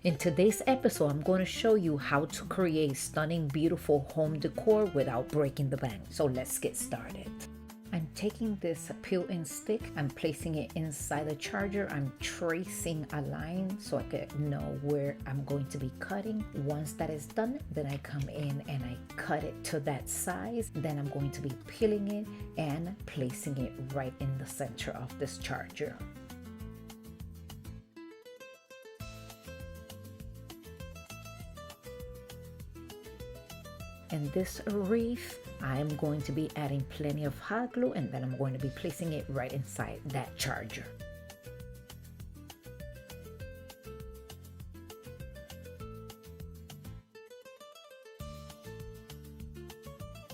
In today's episode, I'm going to show you how to create stunning, beautiful home decor without breaking the bank. So let's get started. I'm taking this peel-in stick, I'm placing it inside the charger. I'm tracing a line so I could know where I'm going to be cutting. Once that is done, then I come in and I cut it to that size. Then I'm going to be peeling it and placing it right in the center of this charger. And this wreath, I'm going to be adding plenty of hot glue, and then I'm going to be placing it right inside that charger.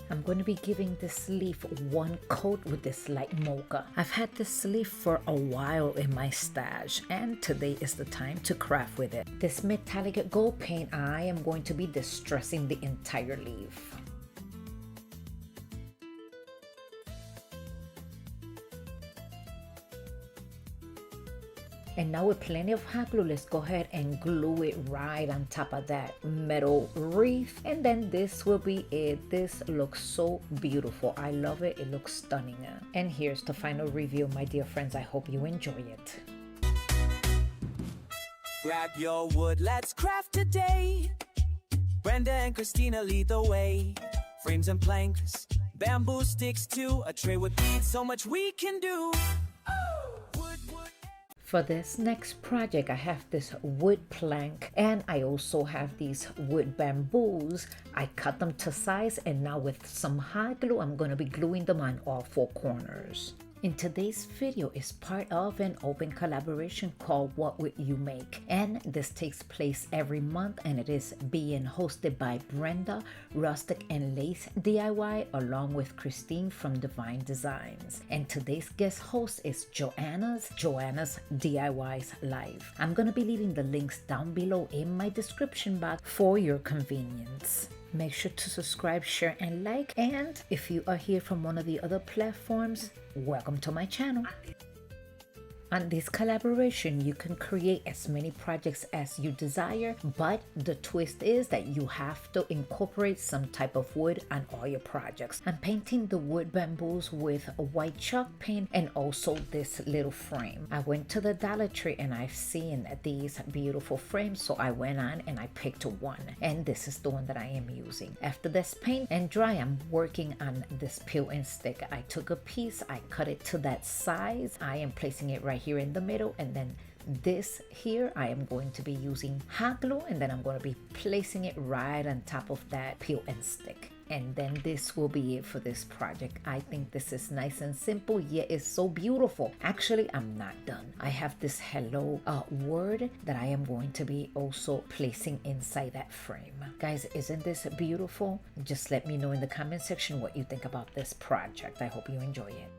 I'm going to be giving this leaf one coat with this light mocha. I've had this leaf for a while in my stash, and today is the time to craft with it. This metallic gold paint, I am going to be distressing the entire leaf. And now with plenty of hot glue, let's go ahead and glue it right on top of that metal wreath. And then this will be it. This looks so beautiful. I love it. It looks stunning. And here's the final review, my dear friends. I hope you enjoy it. Grab your wood, let's craft today. Brenda and Christina lead the way. Frames and planks, bamboo sticks too. A tray with beads, so much we can do. For this next project, I have this wood plank and I also have these wood bamboos. I cut them to size, and now with some hot glue, I'm going to be gluing them on all four corners. In today's video is part of an open collaboration called What Would You Make? And this takes place every month, and it is being hosted by Brenda, Rustic and Lace DIY, along with Christine from Divine Designs. And today's guest host is Joanna's DIYs Live. I'm going to be leaving the links down below in my description box for your convenience. Make sure to subscribe, share, and like. And if you are here from one of the other platforms, welcome to my channel. On this collaboration, you can create as many projects as you desire, but the twist is that you have to incorporate some type of wood on all your projects. I'm painting the wood bamboos with a white chalk paint and also this little frame. I went to the Dollar Tree and I've seen these beautiful frames, so I went on and I picked one, and this is the one that I am using. After this paint and dry, I'm working on this peel-in stick. I took a piece, I cut it to that size. I am placing it right here in the middle, and then this here I am going to be using hot glue, and then I'm going to be placing it right on top of that peel-in stick. And then this will be it for this project. I think this is nice and simple, yet it's so beautiful. Actually, I'm not done. I have this hello word that I am going to be also placing inside that frame. Guys, isn't this beautiful? Just let me know in the comment section what you think about this project. I hope you enjoy it.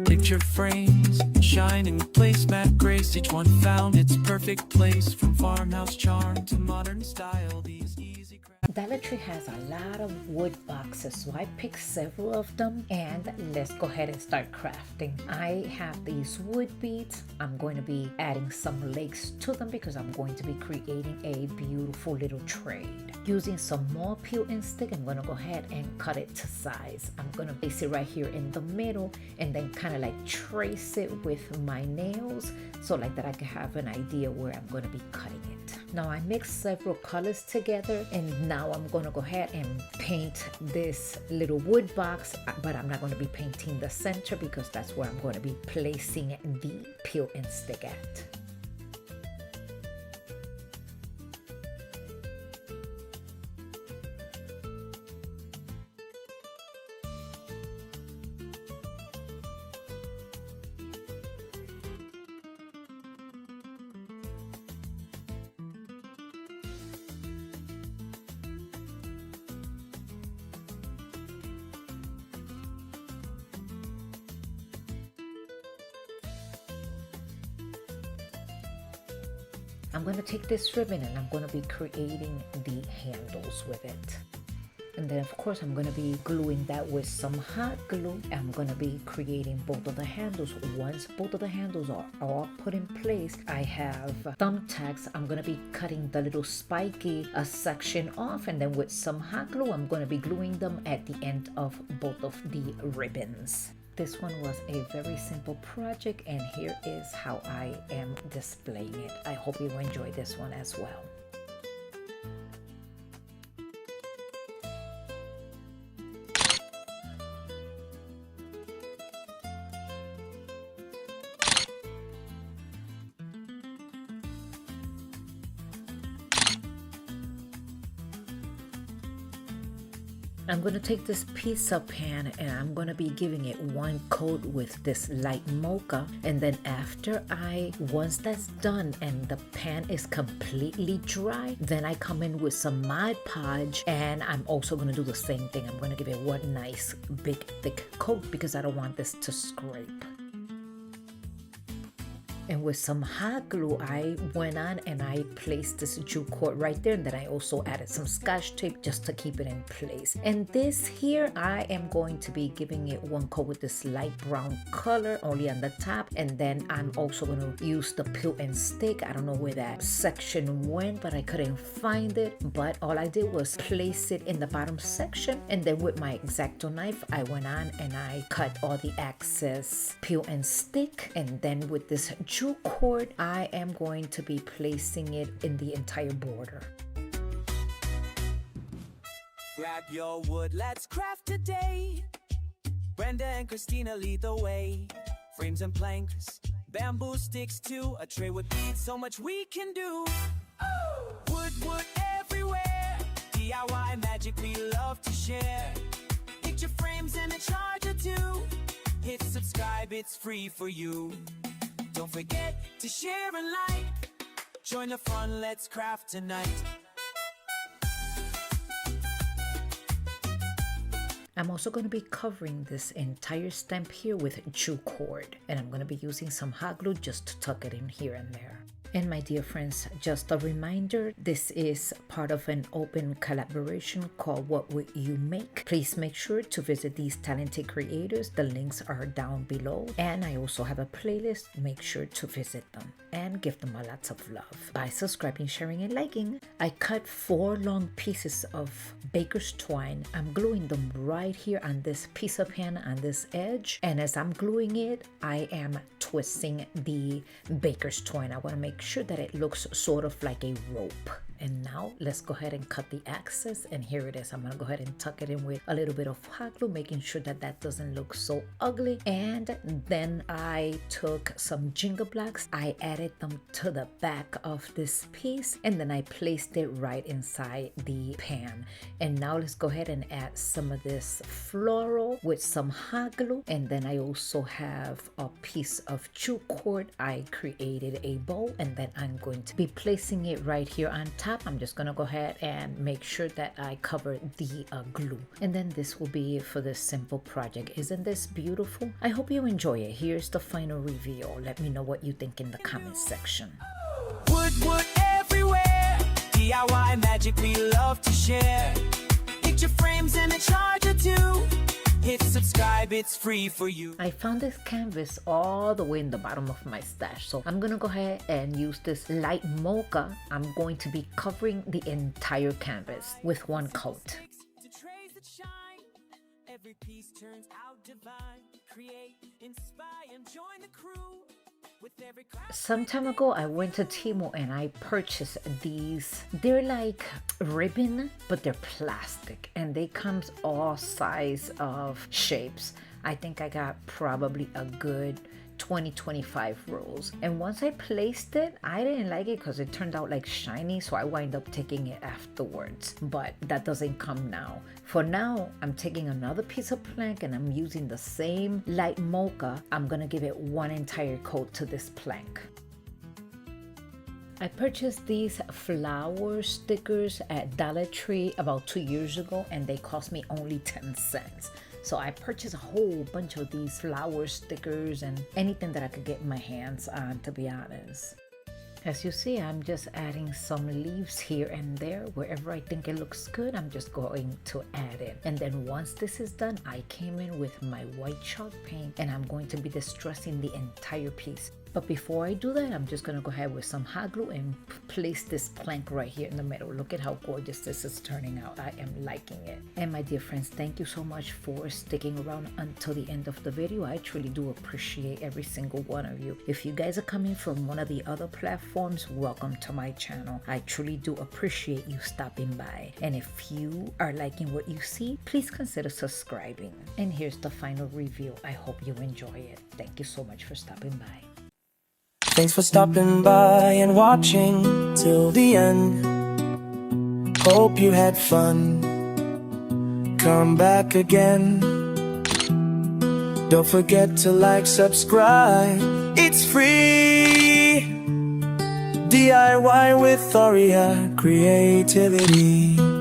Picture frames, shining placemat grace. Each one found its perfect place. From farmhouse charm to modern style, these easy crafts. Dollar Tree has a lot of wood boxes, so I picked several of them, and let's go ahead and start crafting. I have these wood beads. I'm going to be adding some legs to them because I'm going to be creating a beautiful little tray. Using some more peel-in stick, I'm going to go ahead and cut it to size. I'm going to place it right here in the middle and then kind of like trace it with my nails so like that I can have an idea where I'm going to be cutting it. Now I mixed several colors together, and now I'm going to go ahead and paint this little wood box, but I'm not going to be painting the center because that's where I'm going to be placing the peel-in stick at. I'm going to take this ribbon and I'm going to be creating the handles with it. And then of course I'm going to be gluing that with some hot glue. I'm going to be creating both of the handles. Once both of the handles are all put in place, I have thumbtacks. I'm going to be cutting the little spiky section off, and then with some hot glue I'm going to be gluing them at the end of both of the ribbons. This one was a very simple project, and here is how I am displaying it. I hope you enjoy this one as well. I'm going to take this pizza pan and I'm going to be giving it one coat with this light mocha, and then once that's done and the pan is completely dry, then I come in with some Mod Podge, and I'm also going to do the same thing. I'm going to give it one nice big thick coat because I don't want this to scrape. And with some hot glue, I went on and I placed this jute cord right there, and then I also added some Scotch tape just to keep it in place. And this here, I am going to be giving it one coat with this light brown color only on the top, and then I'm also going to use the peel and stick. I don't know where that section went, but I couldn't find it. But all I did was place it in the bottom section, and then with my X-Acto knife, I went on and I cut all the excess peel and stick, and then with this jute cord, I am going to be placing it in the entire border. Grab your wood, let's craft today. Brenda and Christina lead the way. Frames and planks, bamboo sticks too, a tray with beads, so much we can do. Wood everywhere, DIY magic we love to share. Picture frames and a charger too. Hit subscribe, it's free for you. Don't forget to share and like. Join the fun, let's craft tonight. I'm also going to be covering this entire stamp here with jute cord, and I'm going to be using some hot glue just to tuck it in here and there. And my dear friends, just a reminder, this is part of an open collaboration called What Would You Make? Please make sure to visit these talented creators. The links are down below. And I also have a playlist. Make sure to visit them and give them a lots of love by subscribing, sharing, and liking. I cut 4 long pieces of baker's twine. I'm gluing them right here on this piece of pan on this edge. And as I'm gluing it, I am twisting the baker's twine. I want to make sure that it looks sort of like a rope. And now let's go ahead and cut the excess, and here it is. I'm gonna go ahead and tuck it in with a little bit of hot glue, making sure that that doesn't look so ugly. And then I took some jingle blocks, I added them to the back of this piece, and then I placed it right inside the pan. And now let's go ahead and add some of this floral with some hot glue. And then I also have a piece of jute cord. I created a bow, and then I'm going to be placing it right here on top. I'm just gonna go ahead and make sure that I cover the glue. And then this will be it for this simple project. Isn't this beautiful? I hope you enjoy it. Here's the final reveal. Let me know what you think in the comment section. Wood everywhere, DIY magic we love to share. Picture frames and a charger too. Hit subscribe, it's free for you. I found this canvas all the way in the bottom of my stash, so I'm gonna go ahead and use this light mocha. I'm going to be covering the entire canvas with one coat. To trays that shine, every piece turns out divine. Create, inspire, and join the crew. Some time ago, I went to Temu and I purchased these. They're like ribbon, but they're plastic, and they come all size of shapes. I think I got probably a good 20-25 rolls. And once I placed it, I didn't like it because it turned out like shiny, so I wind up taking it afterwards. But that doesn't come now. For now, I'm taking another piece of plank and I'm using the same light mocha. I'm gonna give it one entire coat to this plank. I purchased these flower stickers at Dollar Tree about 2 years ago, and they cost me only 10 cents. So I purchased a whole bunch of these flower stickers and anything that I could get my hands on, to be honest. As you see, I'm just adding some leaves here and there. Wherever I think it looks good, I'm just going to add it. And then once this is done, I came in with my white chalk paint and I'm going to be distressing the entire piece. But before I do that, I'm just going to go ahead with some hot glue and place this plank right here in the middle. Look at how gorgeous this is turning out. I am liking it. And my dear friends, thank you so much for sticking around until the end of the video. I truly do appreciate every single one of you. If you guys are coming from one of the other platforms, welcome to my channel. I truly do appreciate you stopping by. And if you are liking what you see, please consider subscribing. And here's the final review. I hope you enjoy it. Thank you so much for stopping by. Thanks for stopping by and watching till the end. Hope you had fun. Come back again. Don't forget to like, subscribe. It's free. DIY with Aurea creativity.